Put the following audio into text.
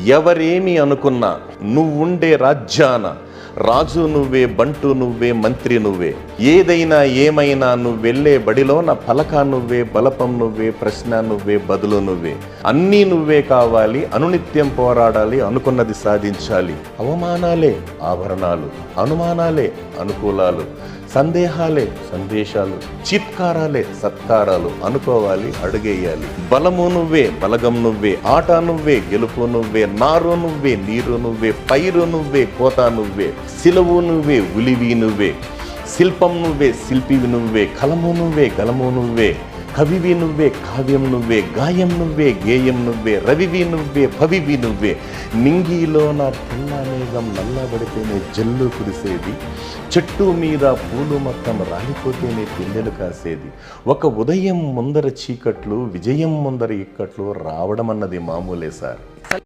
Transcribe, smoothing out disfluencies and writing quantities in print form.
ఎవరేమి అనుకున్నా నువ్వుండే రాజ్యాన రాజు నువ్వే, బంటు నువ్వే, మంత్రి నువ్వే. ఏదైనా ఏమైనా నువ్వు వెళ్ళే బడిలోన పలక నువ్వే, బలపం నువ్వే, ప్రశ్న నువ్వే, బదులు నువ్వే. అన్నీ నువ్వే కావాలి, అనునిత్యం పోరాడాలి, అనుకున్నది సాధించాలి. అవమానాలే ఆభరణాలు, అనుమానాలే అనుకూలాలు, సందేహాలే సందేశాలు, చిత్కారాలే సత్కారాలు. అనుకోవాలి, అడుగేయాలి. బలము నువ్వే, బలగం నువ్వే, ఆట నువ్వే, గెలుపు నువ్వే, నారు నువ్వే, నీరు నువ్వే, పైరు నువ్వే, కోత నువ్వే, సిలువు నువ్వే, ఉలివి నువ్వే, శిల్పం నువ్వే, శిల్పివి నువ్వే, కలము నువ్వే, గలము నువ్వే, కవివి నువ్వే, కావ్యం నువ్వే, గాయం నువ్వే, గేయం నువ్వే, రవివి నువ్వే, పవివి నువ్వే. నింగిలో నా తెల్ల మేఘం నల్లబడితేనే జల్లు కురిసేది, చెట్టు మీద పూలు మొత్తం రాలిపోతేనే పిల్లలు కాసేది. ఒక ఉదయం ముందర చీకట్లు, విజయం ముందర ఇక్కట్లు రావడం అన్నది మామూలే సార్.